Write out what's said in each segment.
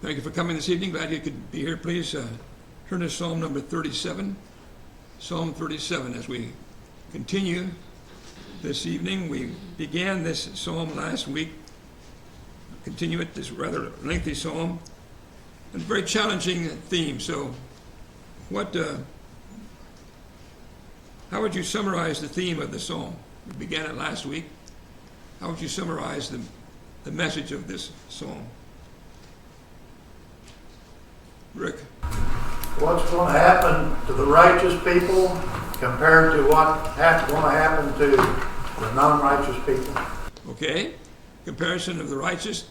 Thank you for coming this evening. Glad you could be here. Please turn to Psalm number 37. Psalm 37. As we continue this evening, we began this psalm last week. Continue it, this rather lengthy psalm, and a very challenging theme. So, how would you summarize the theme of the psalm? We began it last week. How would you summarize the message of this psalm? Rick. What's going to happen to the righteous people compared to what's going to happen to the non-righteous people? Okay. Comparison of the righteous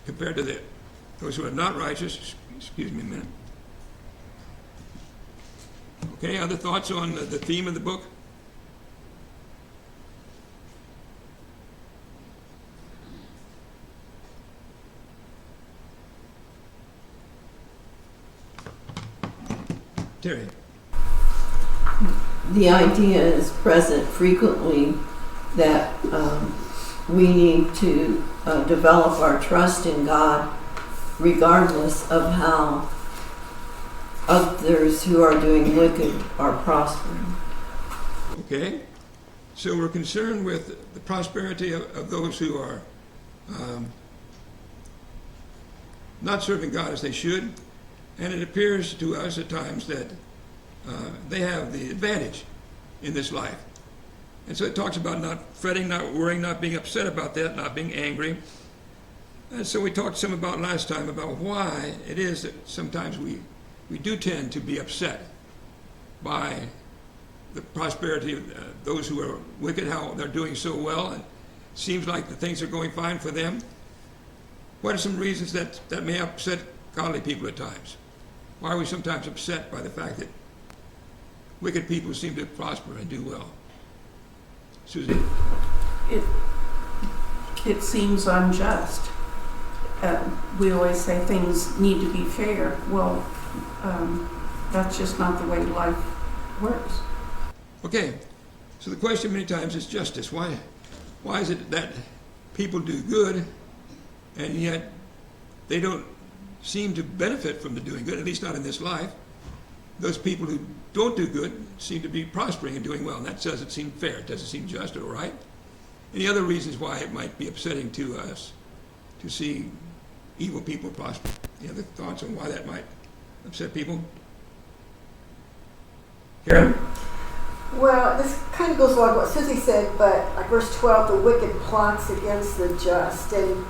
compared to those who are not righteous. Excuse me a minute. Okay, other thoughts on the theme of the book? Terry. The idea is present frequently that we need to develop our trust in God regardless of how others who are doing wicked are prospering. Okay. So we're concerned with the prosperity of those who are not serving God as they should. And it appears to us at times that they have the advantage in this life. And so it talks about not fretting, not worrying, not being upset about that, not being angry. And so we talked some about last time about why it is that sometimes we do tend to be upset by the prosperity of those who are wicked, how they're doing so well, and it seems like the things are going fine for them. What are some reasons that may upset godly people at times? Why are we sometimes upset by the fact that wicked people seem to prosper and do well? Susie? It seems unjust. We always say things need to be fair. Well, that's just not the way life works. Okay, so the question many times is justice. Why is it that people do good and yet they don't seem to benefit from the doing good, at least not in this life? Those people who don't do good seem to be prospering and doing well, and that doesn't seem fair. It doesn't seem just or right. Any other reasons why it might be upsetting to us to see evil people prosper? Any other thoughts on why that might upset people? Karen? Well, this kind of goes along with what Susie said, but like verse 12, the wicked plots against the just, and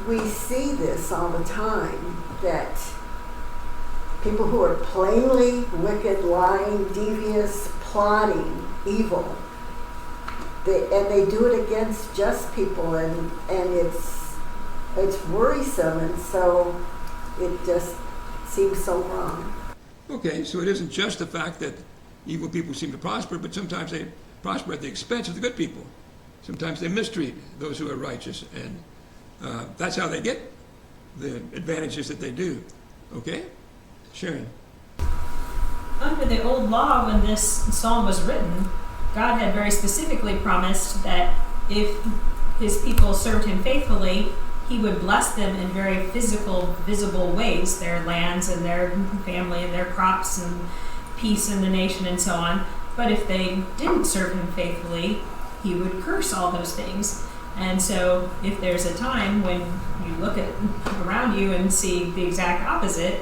we see this all the time, that people who are plainly wicked, lying, devious, plotting evil, they do it against just people, and it's worrisome, and so it just seems so wrong. Okay, so it isn't just the fact that evil people seem to prosper, but sometimes they prosper at the expense of the good people. Sometimes they mistreat those who are righteous, and that's how they get the advantages that they do. Okay? Sharon? Under the old law, when this psalm was written, God had very specifically promised that if his people served him faithfully, he would bless them in very physical, visible ways, their lands and their family and their crops and peace in the nation and so on. But if they didn't serve him faithfully, he would curse all those things. And so if there's a time when you look around you and see the exact opposite,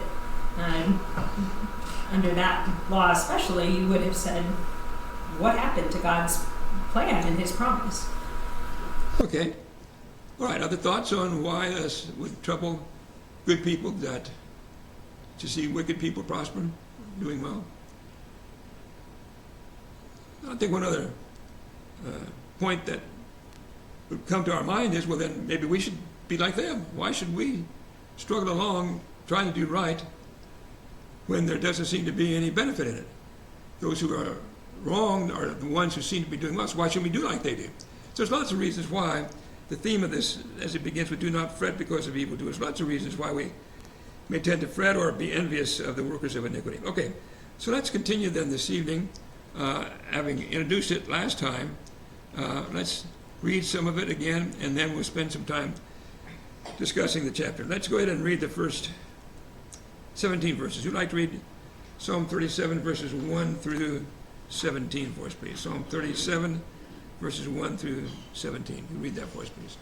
under that law especially, you would have said, what happened to God's plan and his promise? Okay. All right, other thoughts on why this would trouble good people to see wicked people prosper, doing well? I think one other point that would come to our mind is, well, then maybe we should be like them. Why should we struggle along trying to do right when there doesn't seem to be any benefit in it? Those who are wrong are the ones who seem to be doing well, so why shouldn't we do like they do? So there's lots of reasons why the theme of this, as it begins with do not fret because of evildoers, lots of reasons why we may tend to fret or be envious of the workers of iniquity. Okay, so let's continue then this evening. Having introduced it last time, let's read some of it again, and then we'll spend some time discussing the chapter. Let's go ahead and read the first 17 verses. Who'd like to read Psalm 37, verses 1 through 17 for us, please? Psalm 37, verses 1 through 17. You read that for us, please.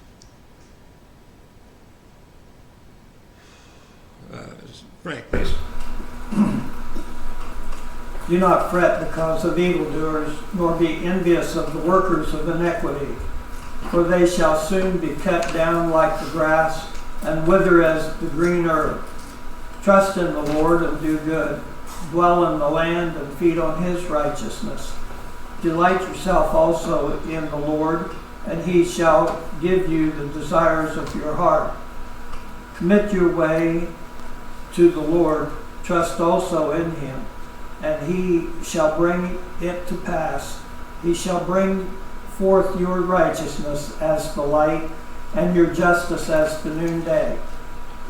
Frank, please. Do not fret because of evildoers, nor be envious of the workers of iniquity, for they shall soon be cut down like the grass, and wither as the green herb. Trust in the Lord and do good. Dwell in the land and feed on his righteousness. Delight yourself also in the Lord, and he shall give you the desires of your heart. Commit your way to the Lord. Trust also in him, and he shall bring it to pass. He shall bring forth your righteousness as the light, and your justice as the noonday.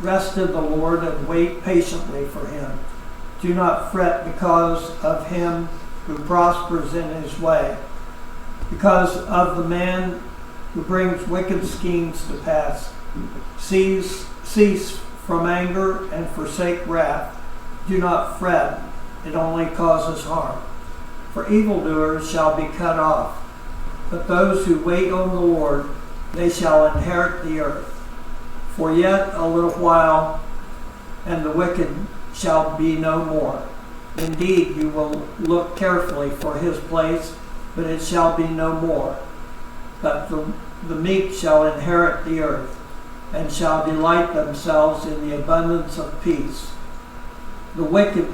Rest in the Lord and wait patiently for him. Do not fret because of him who prospers in his way, because of the man who brings wicked schemes to pass. Cease from anger and forsake wrath. Do not fret, it only causes harm. For evildoers shall be cut off, but those who wait on the Lord, they shall inherit the earth. For yet a little while, and the wicked shall be no more. Indeed, you will look carefully for his place, but it shall be no more. But the meek shall inherit the earth, and shall delight themselves in the abundance of peace. The wicked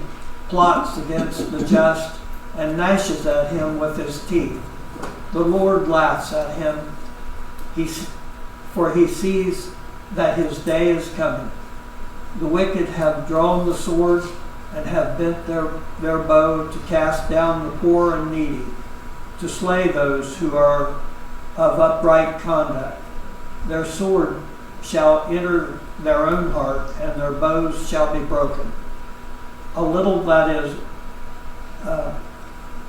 plots against the just, and gnashes at him with his teeth. The Lord laughs at him, for he sees that his day is coming. The wicked have drawn the sword and have bent their bow to cast down the poor and needy, to slay those who are of upright conduct. Their sword shall enter their own heart, and their bows shall be broken. A little that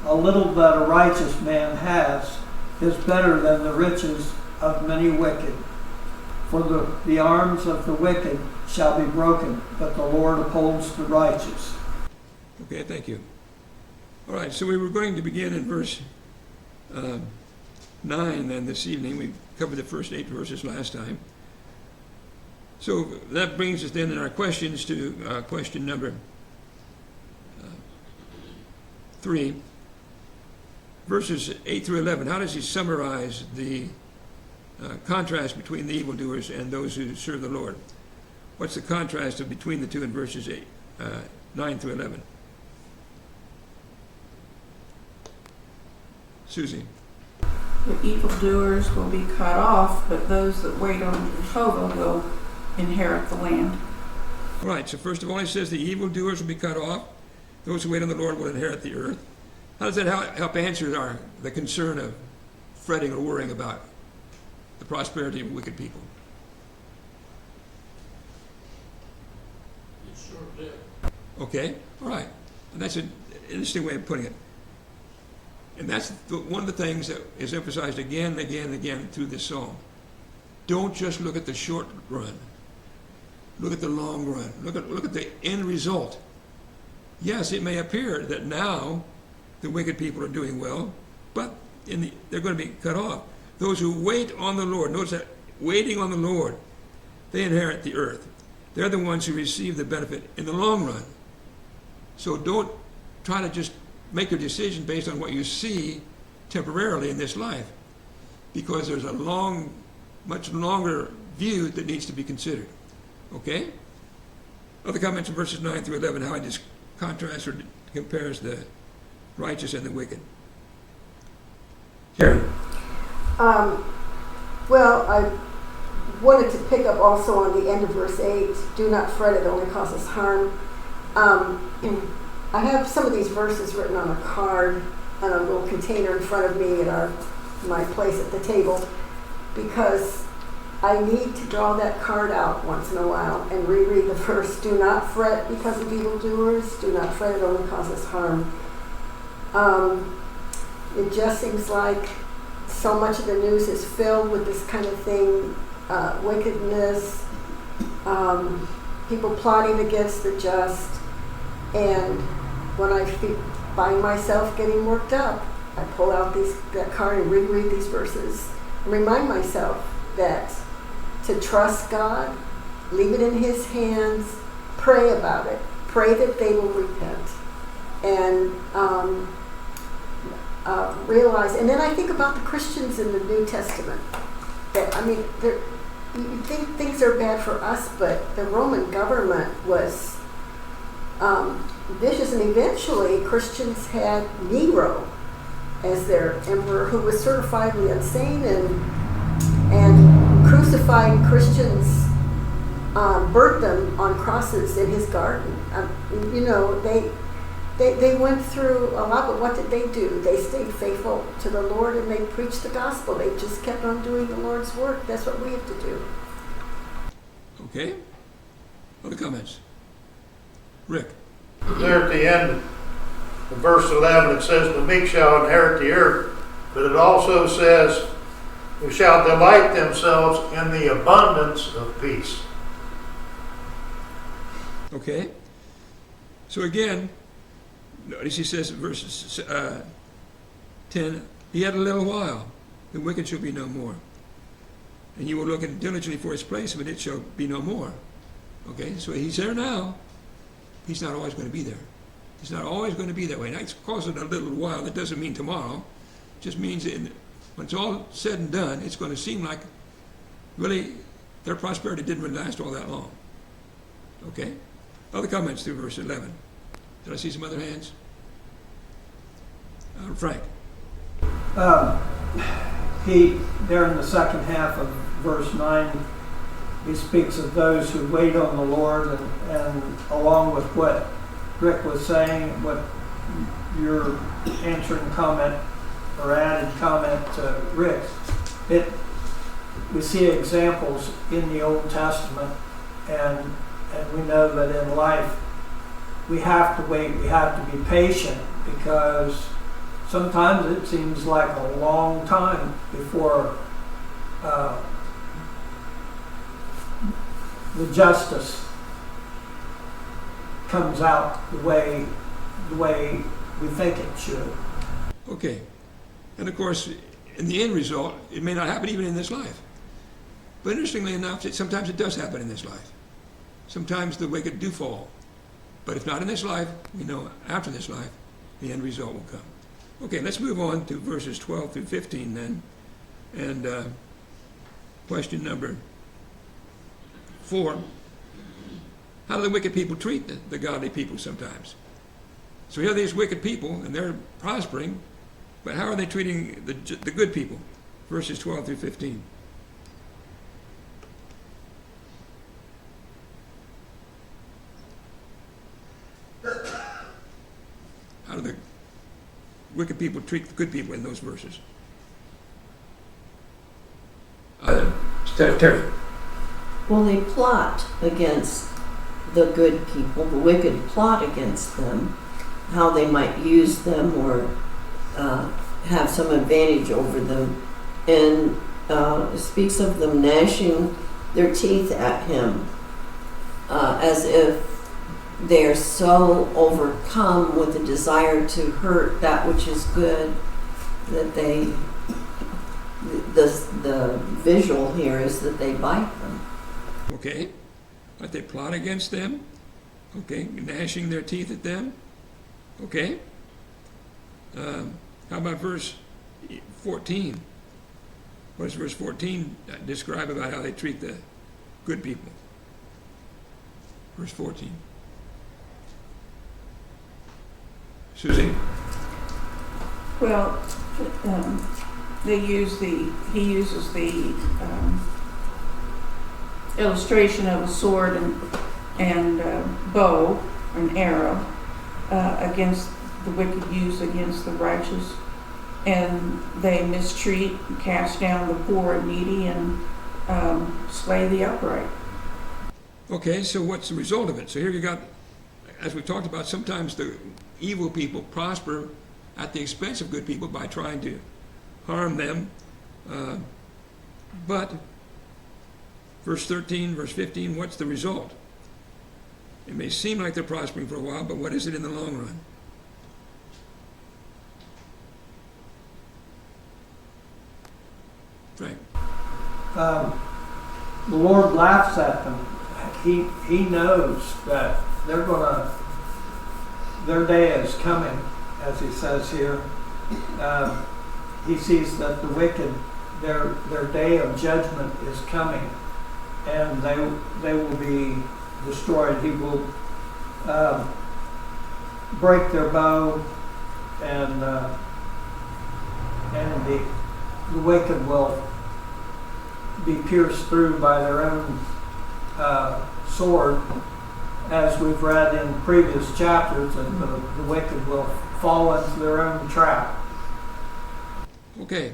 a righteous man has is better than the riches of many wicked. For the arms of the wicked shall be broken, but the Lord upholds the righteous. Okay, thank you. All right, so we were going to begin in verse 9 then this evening. We covered the first 8 verses last time. So that brings us then in our questions to question number 3. Verses 8 through 11, how does he summarize the contrast between the evildoers and those who serve the Lord? What's the contrast between the two in verses 9 through 11? Susie. The evildoers will be cut off, but those that wait on Jehovah will inherit the land. All right, so first of all, he says the evildoers will be cut off. Those who wait on the Lord will inherit the earth. How does that help answer the concern of fretting or worrying about the prosperity of wicked people? It sure did. Okay, all right. And that's an interesting way of putting it. And that's one of the things that is emphasized again and again and again through this psalm. Don't just look at the short run. Look at the long run. Look at the end result. Yes, it may appear that now the wicked people are doing well, but they're going to be cut off. Those who wait on the Lord, notice that, waiting on the Lord, they inherit the earth. They're the ones who receive the benefit in the long run. So don't try to just make your decision based on what you see temporarily in this life, because there's a much longer view that needs to be considered. Okay? Other comments in verses 9 through 11, how it just contrasts or compares the righteous and the wicked. Karen. Well, I wanted to pick up also on the end of verse 8, do not fret, it only causes harm. I have some of these verses written on a card on a little container in front of me at my place at the table, because I need to draw that card out once in a while and reread the verse, do not fret because of evildoers, do not fret, it only causes harm. It just seems like so much of the news is filled with this kind of thing, wickedness, people plotting against the just. And when I find myself getting worked up, I pull out that card and reread these verses and remind myself that to trust God, leave it in His hands, pray about it, pray that they will repent, and realize. And then I think about the Christians in the New Testament. That you think things are bad for us, but the Roman government was vicious, and eventually Christians had Nero as their emperor, who was certifiably insane and crucified Christians, burnt them on crosses in his garden. They went through a lot, but what did they do? They stayed faithful to the Lord and they preached the gospel. They just kept on doing the Lord's work. That's what we have to do. Okay? Other comments? Rick? There at the end of verse 11, it says, the meek shall inherit the earth, but it also says, who shall delight themselves in the abundance of peace. Okay? So again, notice he says in verse 10, yet a little while, the wicked shall be no more. And you will look diligently for his place, but it shall be no more. Okay? So he's there now. He's not always going to be there. He's not always going to be that way. Now, it's causing a little while. That doesn't mean tomorrow. It just means when it's all said and done, it's going to seem like really their prosperity didn't really last all that long. Okay? Other comments through verse 11. Did I see some other hands? Frank. There in the second half of verse 9, he speaks of those who wait on the Lord, and along with what Rick was saying, what your answering comment or added comment to Rick's, we see examples in the Old Testament, and we know that in life we have to wait, we have to be patient, because sometimes it seems like a long time before the justice comes out the way we think it should. Okay. And of course, in the end result, it may not happen even in this life. But interestingly enough, sometimes it does happen in this life. Sometimes the wicked do fall. But if not in this life, we know after this life, the end result will come. Okay, let's move on to verses 12 through 15 then. And question number 4. How do the wicked people treat the godly people sometimes? So here are these wicked people, and they're prospering, but how are they treating the good people? Verses 12 through 15. How do the wicked people treat the good people in those verses? Terry. Well, they plot against the good people. The wicked plot against them, how they might use them or have some advantage over them. And it speaks of them gnashing their teeth at him, as if they're so overcome with the desire to hurt that which is good that the visual here is that they bite them. Okay, but they plot against them. Okay, gnashing their teeth at them. Okay. How about verse 14? What does verse 14 describe about how they treat the good people? Verse 14. Susie? Well, he uses the illustration of a sword and bow, an arrow, against the wicked use against the righteous, and they mistreat, cast down the poor and needy, and slay the upright. Okay, so what's the result of it? So here you got, as we talked about, sometimes the evil people prosper at the expense of good people by trying to harm them, but verse 13, verse 15, what's the result? It may seem like they're prospering for a while, but what is it in the long run? Frank. The Lord laughs at them. He knows that their day is coming, as he says here. He sees that the wicked, their day of judgment is coming, and they will be destroyed. He will break their bow, and the wicked will be pierced through by their own sword, as we've read in previous chapters, and the wicked will fall into their own trap. Okay.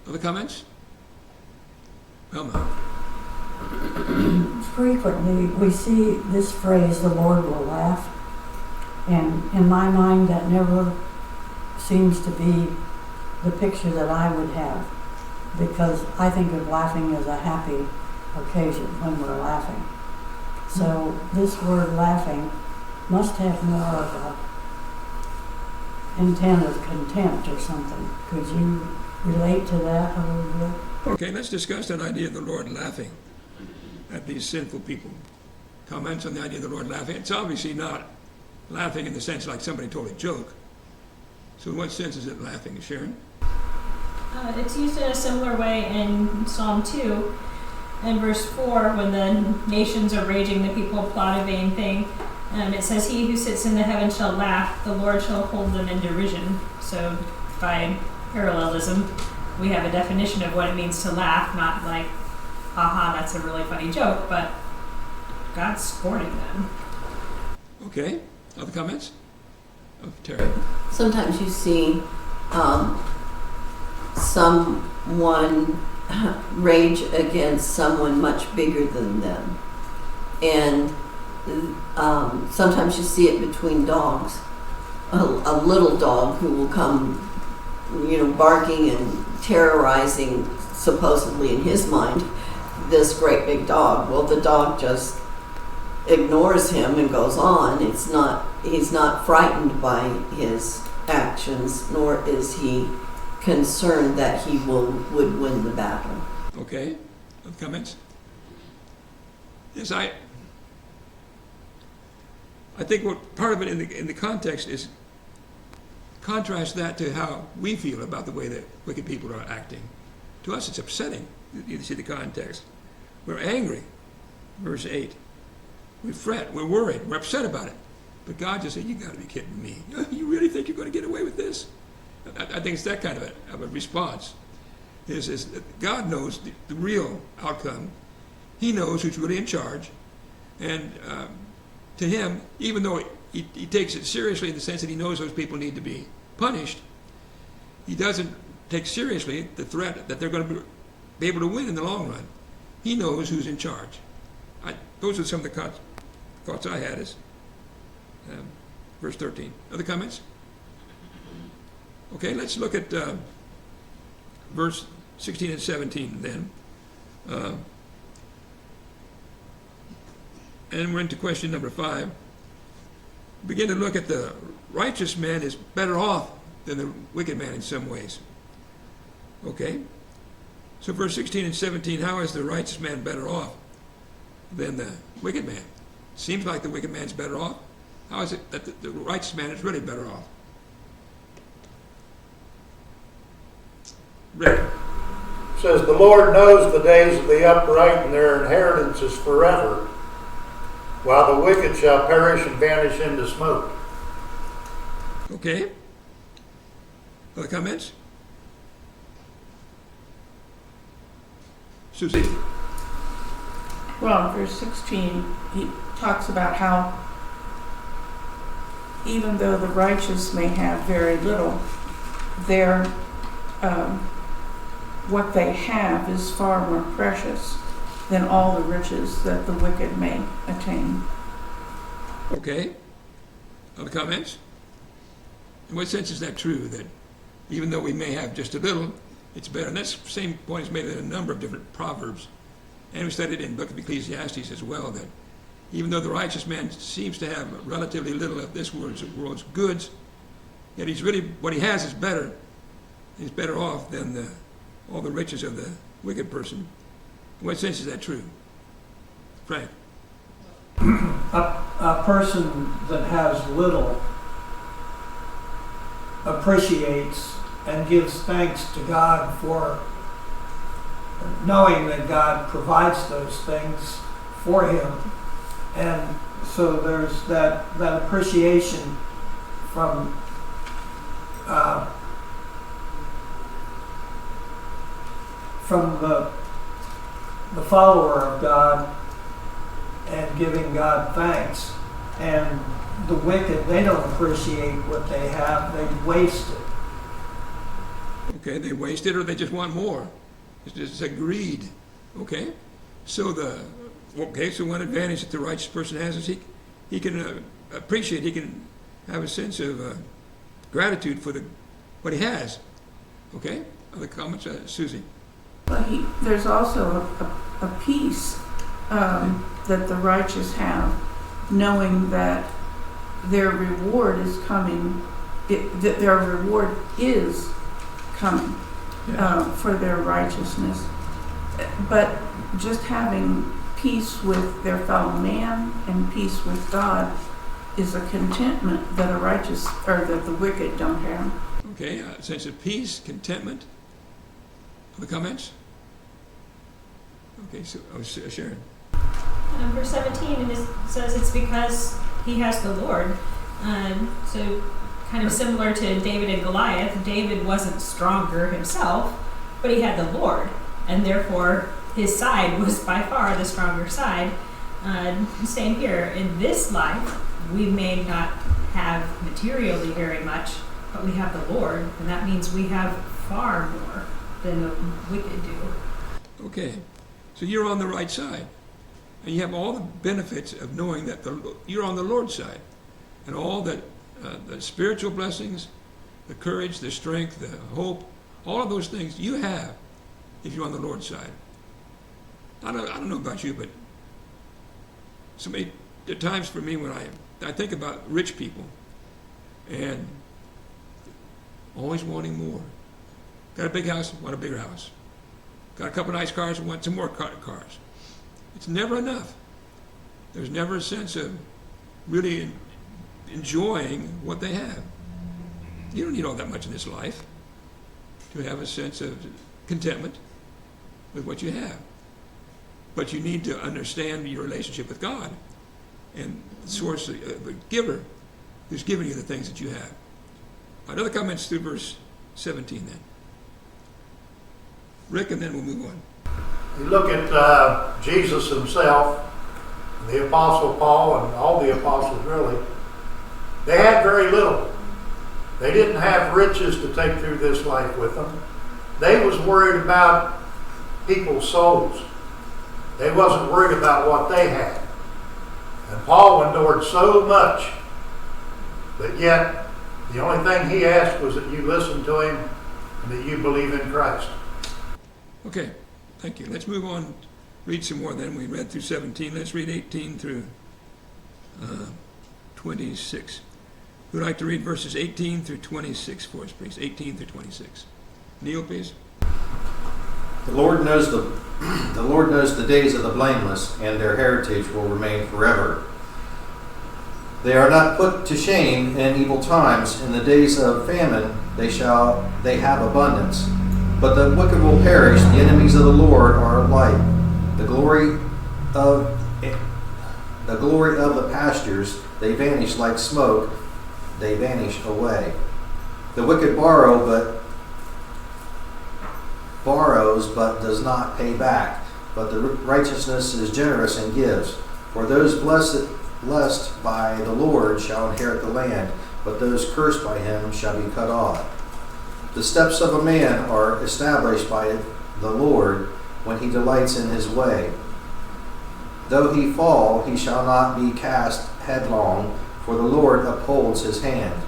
Other comments? Velma. Frequently, we see this phrase, the Lord will laugh, and in my mind, that never seems to be the picture that I would have, because I think of laughing as a happy occasion when we're laughing. So this word laughing must have more of a intent of contempt or something. Could you relate to that a little bit? Okay, let's discuss that idea of the Lord laughing at these sinful people. Comments on the idea of the Lord laughing? It's obviously not laughing in the sense like somebody told a joke. So in what sense is it laughing, Sharon? It's used in a similar way in Psalm 2 and verse 4 when the nations are raging, the people plot a vain thing. It says, he who sits in the heavens shall laugh, the Lord shall hold them in derision. So by parallelism, we have a definition of what it means to laugh, not like, haha, that's a really funny joke, but God's scorning them. Okay. Other comments? Oh, Terry. Sometimes you see someone rage against someone much bigger than them. And sometimes you see it between dogs. A little dog who will come, barking and terrorizing, supposedly in his mind, this great big dog. Well, the dog just ignores him and goes on. He's not frightened by his actions, nor is he concerned that he would win the battle. Okay. Other comments? Yes, I think what part of it in the context is contrast that to how we feel about the way that wicked people are acting. To us, it's upsetting. You see the context. We're angry. Verse 8. We fret. We're worried. We're upset about it. But God just said, "You got to be kidding me. You really think you're going to get away with this?" I think it's that kind of a response. Is God knows the real outcome. He knows who's really in charge. And to him, even though he takes it seriously in the sense that he knows those people need to be punished, he doesn't take seriously the threat that they're going to be able to win in the long run. He knows who's in charge. Those are some of the thoughts I had as verse 13. Other comments? Okay, let's look at verse 16 and 17 then. And we're into question number 5. Begin to look at the righteous man is better off than the wicked man in some ways. Okay? So verse 16 and 17, how is the righteous man better off than the wicked man? Seems like the wicked man's better off. How is it that the righteous man is really better off? Rick. It says, the Lord knows the days of the upright, and their inheritance is forever, while the wicked shall perish and vanish into smoke. Okay. Other comments? Susie. Well, in verse 16, he talks about how even though the righteous may have very little, their what they have is far more precious than all the riches that the wicked may attain. Okay. Other comments? In what sense is that true? That even though we may have just a little, it's better. And that same point is made in a number of different proverbs. and we studied in the book of Ecclesiastes as well, that even though the righteous man seems to have relatively little of this world's goods, yet he's really, what he has is better. He's better off than all the riches of the wicked person. In what sense is that true? Frank? A person that has little appreciates and gives thanks to God for knowing that God provides those things for him. And so there's that appreciation from the follower of God and giving God thanks. And the wicked, they don't appreciate what they have, they waste it. Okay, they waste it or they just want more. It's a greed. Okay? So one advantage that the righteous person has is he can appreciate, he can have a sense of gratitude for what he has. Okay? Other comments? Susie? But there's also a peace that the righteous have, knowing that their reward is coming, that their reward is coming for their righteousness. But just having peace with their fellow man and peace with God is a contentment that that the wicked don't have. Okay, a sense of peace, contentment. Other comments? Okay, so Sharon. Verse 17, it says it's because he has the Lord. So kind of similar to David and Goliath, David wasn't stronger himself, but he had the Lord, and therefore his side was by far the stronger side. Same here. In this life, we may not have materially very much, but we have the Lord, and that means we have far more than the wicked do. Okay, so you're on the right side. And you have all the benefits of knowing that you're on the Lord's side. And all the spiritual blessings, the courage, the strength, the hope, all of those things you have if you're on the Lord's side. I don't know about you, but there are times for me when I think about rich people and always wanting more. Got a big house, want a bigger house. Got a couple nice cars, want some more cars. It's never enough. There's never a sense of really enjoying what they have. You don't need all that much in this life to have a sense of contentment with what you have. But you need to understand your relationship with God and the source, the giver who's giving you the things that you have. Other comments through verse 17 then. Rick, and then we'll move on. You look at Jesus himself, the Apostle Paul, and all the apostles really, they had very little. They didn't have riches to take through this life with them. They was worried about people's souls. They wasn't worried about what they had. And Paul endured so much, but yet the only thing he asked was that you listen to him and that you believe in Christ. Okay, thank you. Let's move on. Read some more then. We read through 17. Let's read 18 through 26. Who'd like to read verses 18 through 26 for us, please? 18 through 26. Neil, please. The Lord knows the days of the blameless, and their heritage will remain forever. They are not put to shame in evil times. In the days of famine they have abundance. But the wicked will perish. The enemies of the Lord are light. The glory of the pastures, they vanish like smoke. They vanish away. The wicked borrows, but does not pay back. But the righteousness is generous and gives. For those blessed by the Lord shall inherit the land, but those cursed by him shall be cut off. The steps of a man are established by the Lord when he delights in his way. Though he fall, he shall not be cast headlong, for the Lord upholds his hand.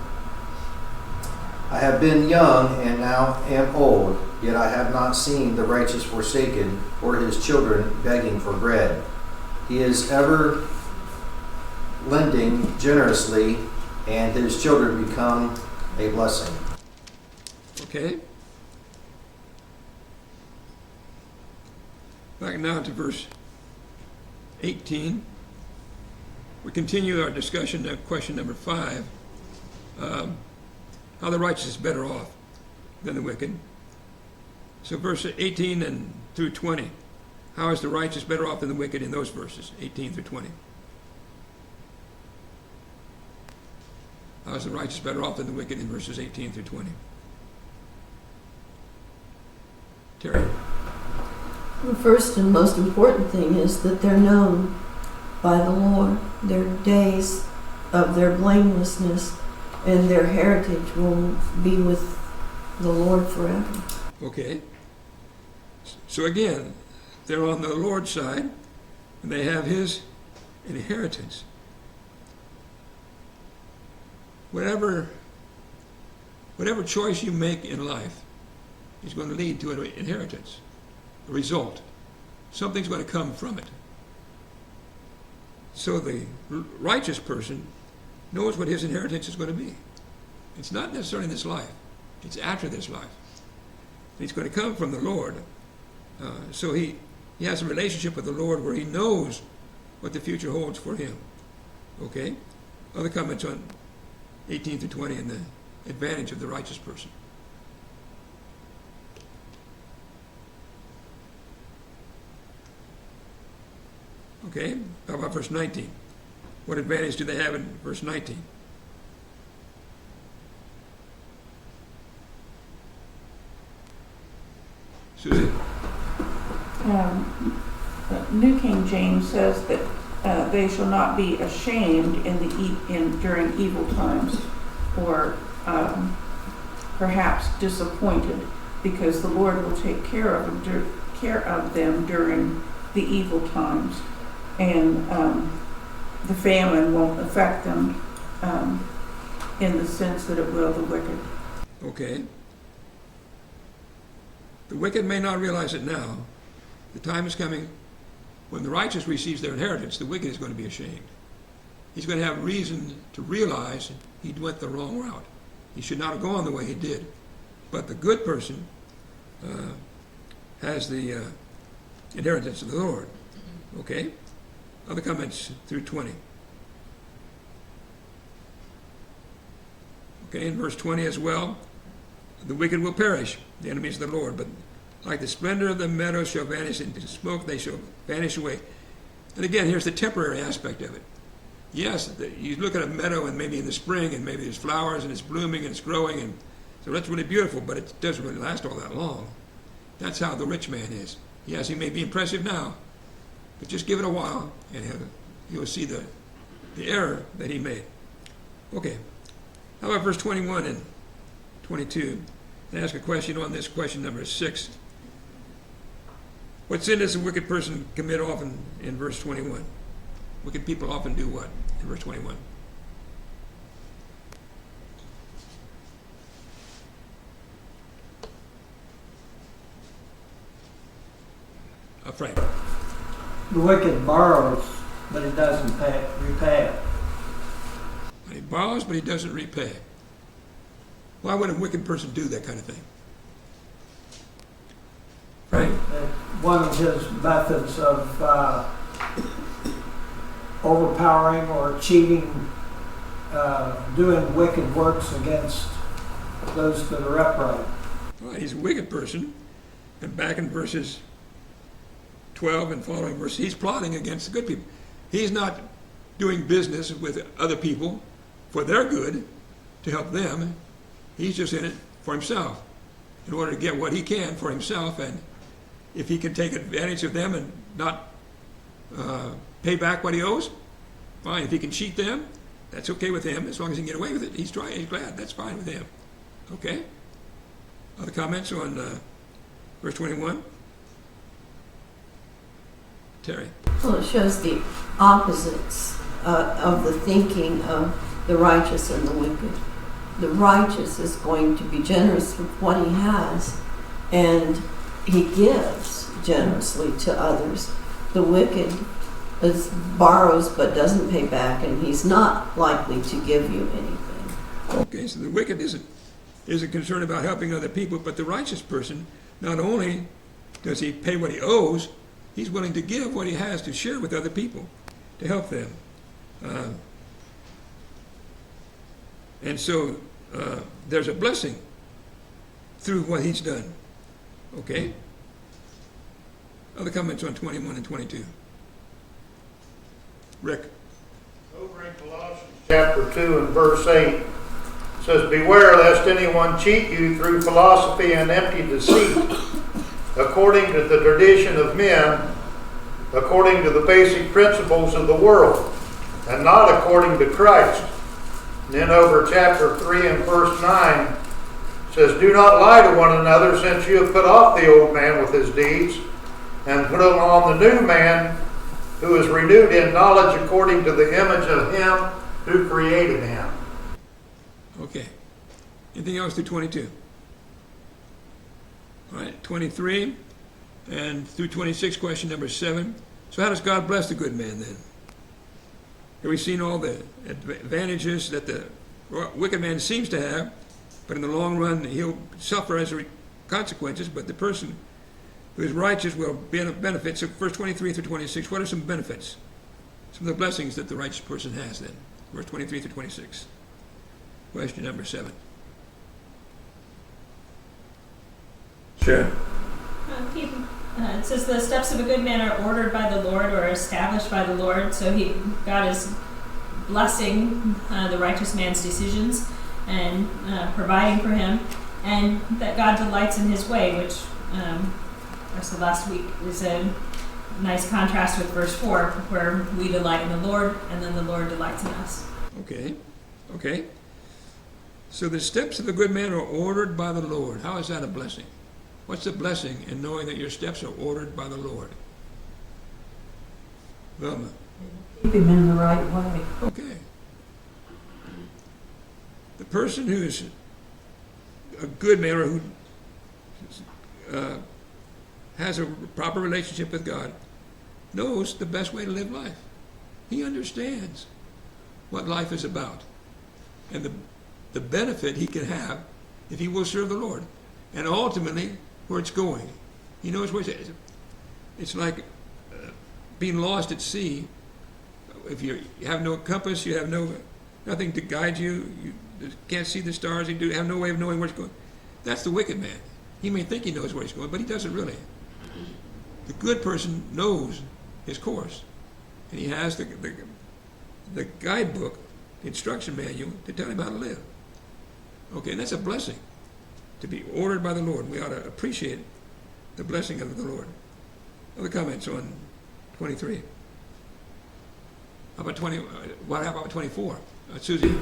I have been young and now am old, Yet I have not seen the righteous forsaken, or his children begging for bread. He is ever lending generously, and his children become a blessing. Okay? Back now to verse 18. We continue our discussion of question number 5. How the righteous is better off than the wicked. So verse 18 and through 20. How is the righteous better off than the wicked in those verses, 18 through 20? How is the righteous better off than the wicked in verses 18 through 20? Terry? The first and most important thing is that they're known by the Lord. Their days of their blamelessness and their heritage will be with the Lord forever. Okay. So again, they're on the Lord's side, and they have his inheritance. Whatever choice you make in life is going to lead to an inheritance, a result. Something's going to come from it. So the righteous person knows what his inheritance is going to be. It's not necessarily in this life. It's after this life. It's going to come from the Lord. So he has a relationship with the Lord where he knows what the future holds for him. Okay? Other comments on 18 through 20 and the advantage of the righteous person. Okay? How about verse 19? What advantage do they have in verse 19? Susie? New King James says that they shall not be ashamed during evil times, or perhaps disappointed, because the Lord will take care of them during the evil times, and the famine won't affect them in the sense that it will the wicked. Okay. The wicked may not realize it now. The time is coming when the righteous receives their inheritance, the wicked is going to be ashamed. He's going to have reason to realize he went the wrong route. He should not have gone the way he did. But the good person has the inheritance of the Lord. Okay? Other comments through 20. Okay, in verse 20 as well, the wicked will perish, the enemies of the Lord, but like the splendor of the meadow shall vanish into smoke, they shall vanish away. And again, here's the temporary aspect of it. Yes, you look at a meadow and maybe in the spring and maybe there's flowers and it's blooming and it's growing, and so that's really beautiful, but it doesn't really last all that long. That's how the rich man is. Yes, he may be impressive now, but just give it a while and you'll see the error that he made. Okay, how about verse 21 and 22? I ask a question on this, question number 6. What sin does a wicked person commit often in verse 21? Wicked people often do what in verse 21? Frank. The wicked borrows, but he doesn't repay it. He borrows, but he doesn't repay. Why would a wicked person do that kind of thing? Right? One of his methods of overpowering or cheating, doing wicked works against those that are upright. Well, he's a wicked person, and back in verses 12 and following verses, he's plotting against the good people. He's not doing business with other people for their good, to help them. He's just in it for himself, in order to get what he can for himself, and if he can take advantage of them and not pay back what he owes, fine. If he can cheat them, that's okay with him, as long as he can get away with it. He's glad. That's fine with him. Okay? Other comments on verse 21? Terry? Well, it shows the opposites of the thinking of the righteous and the wicked. The righteous is going to be generous with what he has and he gives generously to others. The wicked borrows but doesn't pay back, and he's not likely to give you anything. Okay, so the wicked isn't concerned about helping other people, but the righteous person, not only does he pay what he owes, he's willing to give what he has to share with other people, to help them. And so there's a blessing through what he's done. Okay? Other comments on 21 and 22? Rick? Over in Colossians chapter 2 and verse 8, it says, "Beware lest anyone cheat you through philosophy and empty deceit, according to the tradition of men, according to the basic principles of the world, and not according to Christ." And then over chapter 3 and verse 9, it says, "Do not lie to one another, since you have put off the old man with his deeds, and put on the new man, who is renewed in knowledge according to the image of him who created him." Okay. Anything else through 22? All right, 23 and through 26, question number 7. So how does God bless the good man then? Here we've seen all the advantages that the wicked man seems to have, but in the long run he'll suffer as consequences, but the person who is righteous will benefit. So verse 23 through 26, what are some benefits? Some of the blessings that the righteous person has then. Verse 23 through 26. Question number 7. Sure. It says the steps of a good man are ordered by the Lord or established by the Lord. So God is blessing the righteous man's decisions and providing for him, and that God delights in his way, which I said last week is a nice contrast with verse 4, where we delight in the Lord and then the Lord delights in us. Okay. So the steps of a good man are ordered by the Lord. How is that a blessing? What's the blessing in knowing that your steps are ordered by the Lord? Velma? Keep him in the right way. Okay. The person who is a good man or who has a proper relationship with God knows the best way to live life. He understands what life is about and the benefit he can have if he will serve the Lord, and ultimately where it's going. He knows where it's like being lost at sea. If you have no compass, you have nothing to guide you, you can't see the stars, you have no way of knowing where it's going. That's the wicked man. He may think he knows where he's going, but he doesn't really. The good person knows his course, and he has the guidebook, the instruction manual to tell him how to live. Okay, and that's a blessing, to be ordered by the Lord. We ought to appreciate the blessing of the Lord. Other comments on 23? How about 20? What about 24? Susie?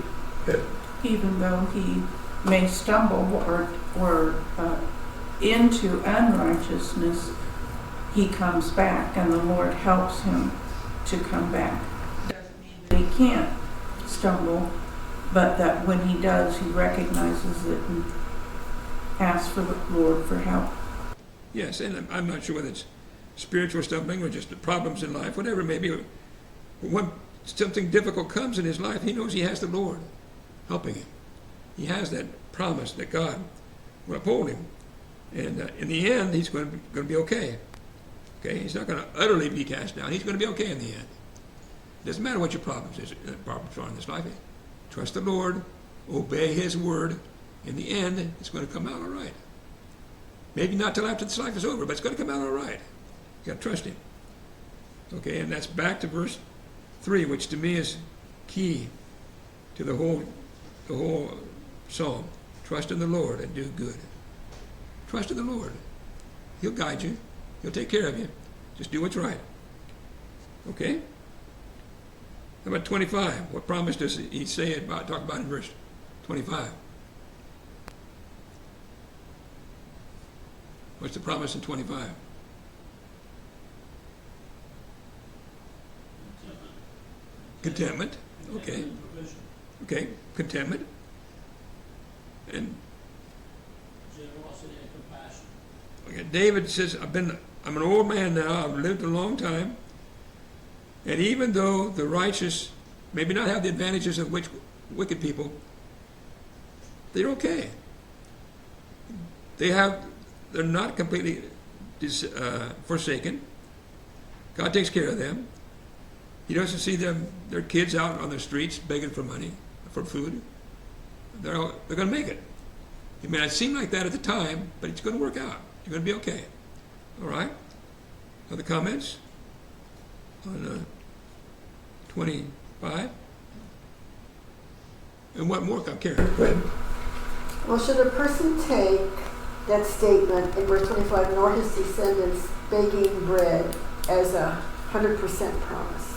Even though he may stumble or into unrighteousness, he comes back, and the Lord helps him to come back. Doesn't mean that he can't stumble, but that when he does, he recognizes it and asks for the Lord for help. Yes, and I'm not sure whether it's spiritual stumbling or just the problems in life, whatever it may be. When something difficult comes in his life, he knows he has the Lord helping him. He has that promise that God will uphold him. And in the end, he's going to be okay. Okay, he's not going to utterly be cast down. He's going to be okay in the end. It doesn't matter what your problems are in this life. Trust the Lord, obey his word. In the end, it's going to come out all right. Maybe not till after this life is over, but it's going to come out all right. You got to trust him. Okay, and that's back to verse 3, which to me is key to the whole psalm. Trust in the Lord and do good. Trust in the Lord. He'll guide you. He'll take care of you. Just do what's right. Okay? How about 25? What promise does he talk about in verse 25? What's the promise in 25? Contentment. Okay. Okay. Contentment. And generosity and compassion. David says, I'm an old man now, I've lived a long time, and even though the righteous maybe not have the advantages of wicked people, they're okay. They're not completely forsaken. God takes care of them. He doesn't see their kids out on the streets begging for money, for food. They're going to make it. It may not seem like that at the time, but it's going to work out. You're going to be okay. All right? Other comments on 25? And what more? Karen, go ahead. Well, should a person take that statement in verse 25, nor his descendants begging bread, as 100% promise?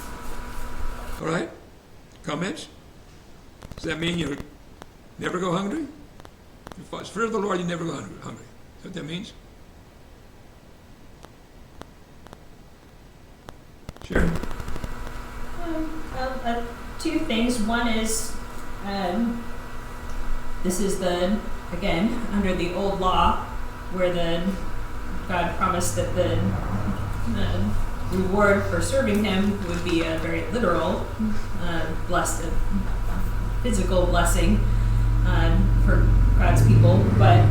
All right? Comments? Does that mean you never go hungry? If it's fear of the Lord, you never go hungry. Is that what that means? Sure. Two things. One is, this is again, under the old law, where God promised that the reward for serving him would be a very literal, blessed, physical blessing for God's people. But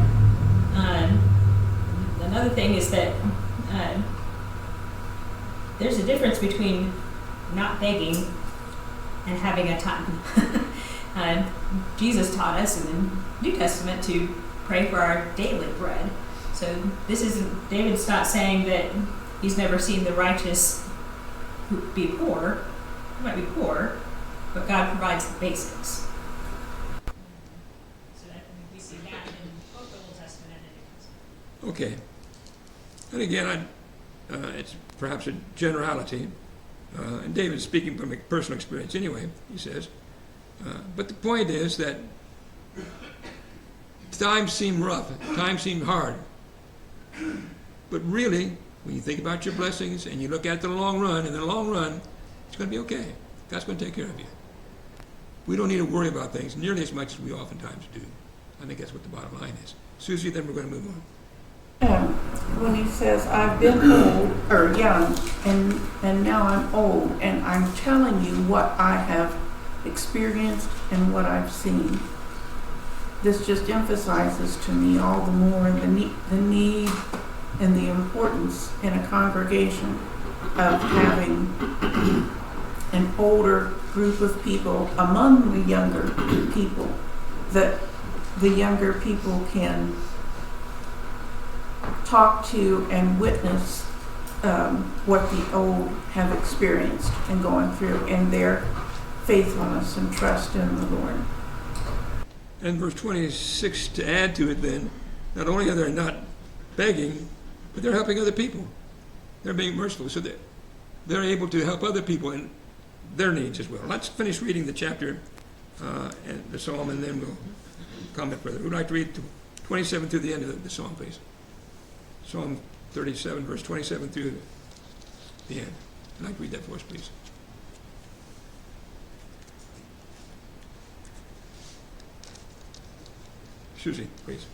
another thing is that there's a difference between not begging and having a ton. Jesus taught us in the New Testament to pray for our daily bread. So David's not saying that he's never seen the righteous be poor. He might be poor, but God provides the basics. So we see that in both the Old Testament and the New Testament. Okay. And again, it's perhaps a generality. And David's speaking from a personal experience anyway, he says. But the point is that times seem rough, times seem hard. But really, when you think about your blessings and you look at the long run, in the long run, it's going to be okay. God's going to take care of you. We don't need to worry about things nearly as much as we oftentimes do. I think that's what the bottom line is. Susie, then we're going to move on. When he says, I've been old, or young, and now I'm old, and I'm telling you what I have experienced and what I've seen. This just emphasizes to me all the more the need and the importance in a congregation of having an older group of people among the younger people, that the younger people can talk to and witness what the old have experienced and going through, and their faithfulness and trust in the Lord. And verse 26, to add to it then, not only are they not begging, but they're helping other people. They're being merciful, so that they're able to help other people in their needs as well. Let's finish reading the chapter and the psalm, and then we'll comment further. Who'd like to read 27 through the end of the psalm, please? Psalm 37, verse 27 through the end. I'd like to read that for us, please. Susie, please.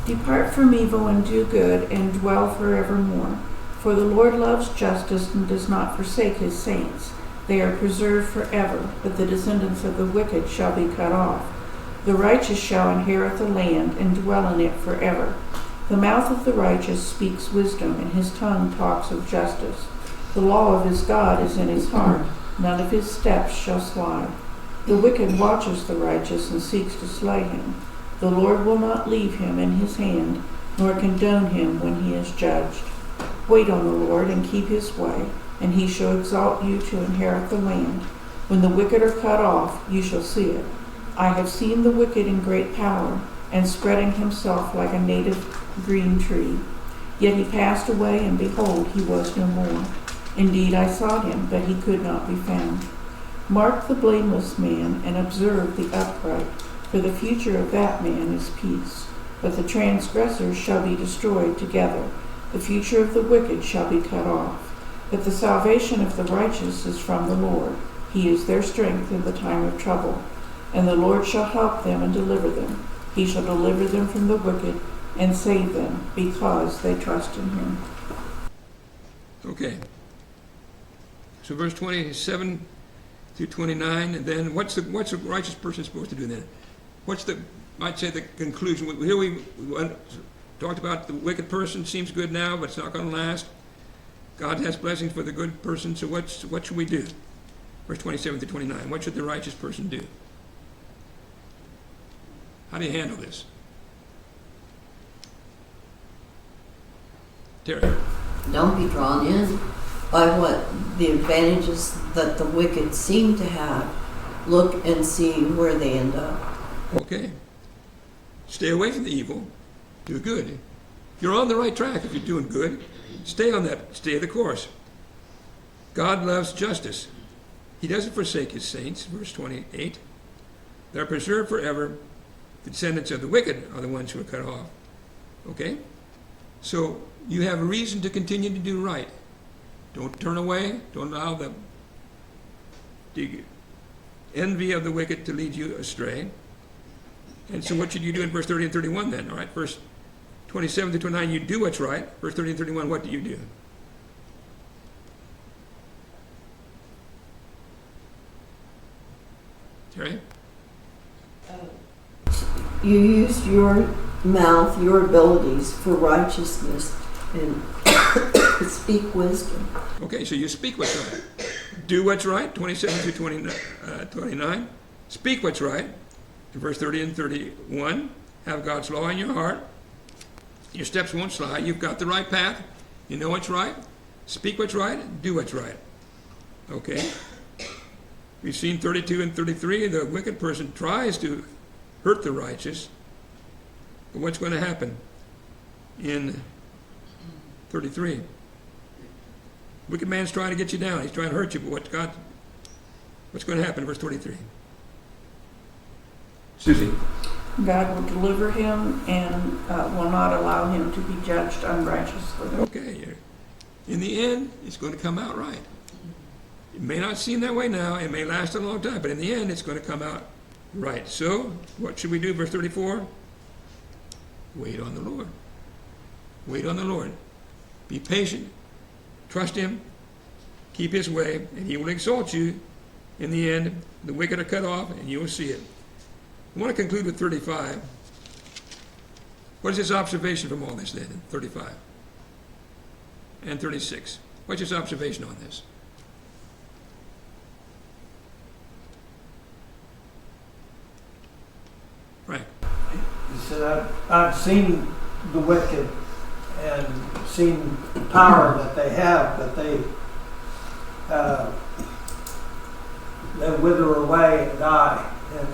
Depart from evil and do good, and dwell forevermore. For the Lord loves justice and does not forsake his saints. They are preserved forever, but the descendants of the wicked shall be cut off. The righteous shall inherit the land and dwell in it forever. The mouth of the righteous speaks wisdom, and his tongue talks of justice. The law of his God is in his heart. None of his steps shall slide. The wicked watches the righteous and seeks to slay him. The Lord will not leave him in his hand, nor condone him when he is judged. Wait on the Lord and keep his way, and he shall exalt you to inherit the land. When the wicked are cut off, you shall see it. I have seen the wicked in great power, and spreading himself like a native green tree. Yet he passed away, and behold, he was no more. Indeed, I sought him, but he could not be found. Mark the blameless man, and observe the upright, for the future of that man is peace. But the transgressors shall be destroyed together. The future of the wicked shall be cut off. But the salvation of the righteous is from the Lord. He is their strength in the time of trouble. And the Lord shall help them and deliver them. He shall deliver them from the wicked and save them because they trust in him. Okay. So verse 27 through 29, and then what's a righteous person supposed to do then? What's I'd say the conclusion. Here we talked about the wicked person seems good now, but it's not going to last. God has blessings for the good person, so what should we do? Verse 27 through 29, what should the righteous person do? How do you handle this? Terry? Don't be drawn in by what the advantages that the wicked seem to have. Look and see where they end up. Okay. Stay away from the evil. Do good. You're on the right track if you're doing good. Stay on that. Stay the course. God loves justice. He doesn't forsake his saints. Verse 28. They're preserved forever. The descendants of the wicked are the ones who are cut off. Okay? So you have a reason to continue to do right. Don't turn away. Don't allow the envy of the wicked to lead you astray. And so what should you do in verse 30 and 31 then? All right, verse 27 to 29, you do what's right. Verse 30 and 31, what do you do? Terry? You use your mouth, your abilities for righteousness, and speak wisdom. Okay, so you speak what's right. Do what's right, 27 to 29. Speak what's right. In verse 30 and 31, have God's law in your heart. Your steps won't slide. You've got the right path. You know what's right. Speak what's right. Do what's right. Okay? We've seen 32 and 33. The wicked person tries to hurt the righteous. But what's going to happen in 33? Wicked man's trying to get you down. He's trying to hurt you. But what's going to happen in verse 33? Susie? God will deliver him and will not allow him to be judged unrighteously. Okay. In the end, it's going to come out right. It may not seem that way now. It may last a long time. But in the end, it's going to come out right. So, what should we do? Verse 34? Wait on the Lord. Wait on the Lord. Be patient. Trust him. Keep his way. And he will exalt you. In the end, the wicked are cut off, and you will see it. I want to conclude with 35. What is his observation from all this then, in 35 and 36? What's his observation on this? Frank? He said, I've seen the wicked and seen the power that they have, but they wither away and die and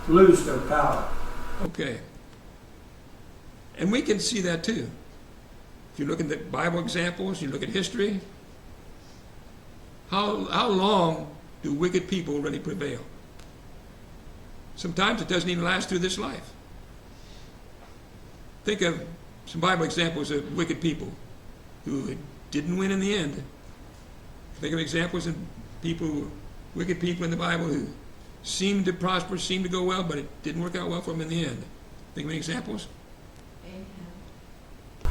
lose their power. Okay. And we can see that too. If you look at the Bible examples, you look at history, how long do wicked people really prevail? Sometimes it doesn't even last through this life. Think of some Bible examples of wicked people who didn't win in the end. Think of examples of wicked people in the Bible who seemed to prosper, seemed to go well, but it didn't work out well for them in the end. Think of any examples?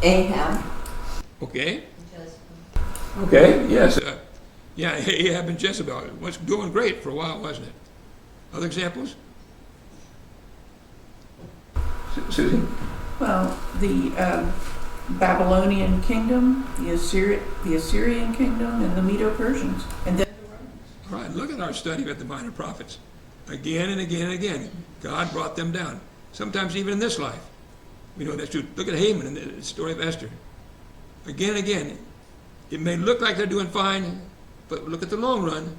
Ahab. Okay. Okay, yes. Ahab and Jezebel. It was doing great for a while, wasn't it? Other examples? Susie? Well, the Babylonian kingdom, the Assyrian kingdom, and the Medo-Persians. And then the Romans. All right, look at our study of the minor prophets. Again and again and again, God brought them down. Sometimes even in this life. We know that's true. Look at Haman in the story of Esther. Again and again, it may look like they're doing fine, but look at the long run.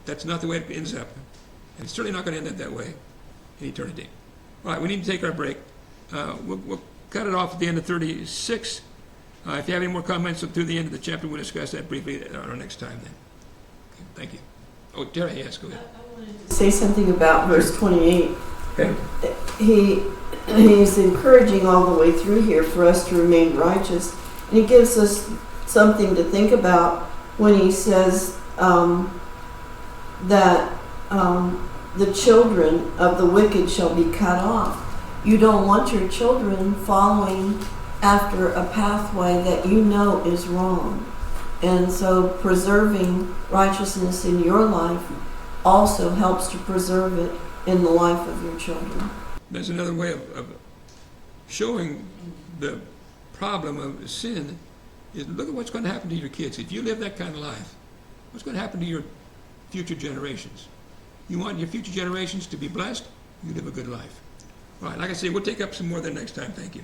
That's not the way it ends up. And it's certainly not going to end up that way in eternity. All right, we need to take our break. We'll cut it off at the end of 36. If you have any more comments through the end of the chapter, we'll discuss that briefly at our next time then. Okay, thank you. Oh, Terry, yes, go ahead. I wanted to say something about verse 28. Okay. He's encouraging all the way through here for us to remain righteous. And he gives us something to think about when he says that the children of the wicked shall be cut off. You don't want your children following after a pathway that you know is wrong. And so preserving righteousness in your life also helps to preserve it in the life of your children. That's another way of showing the problem of sin is look at what's going to happen to your kids. If you live that kind of life, what's going to happen to your future generations? You want your future generations to be blessed? You live a good life. All right, like I say, we'll take up some more of that next time. Thank you.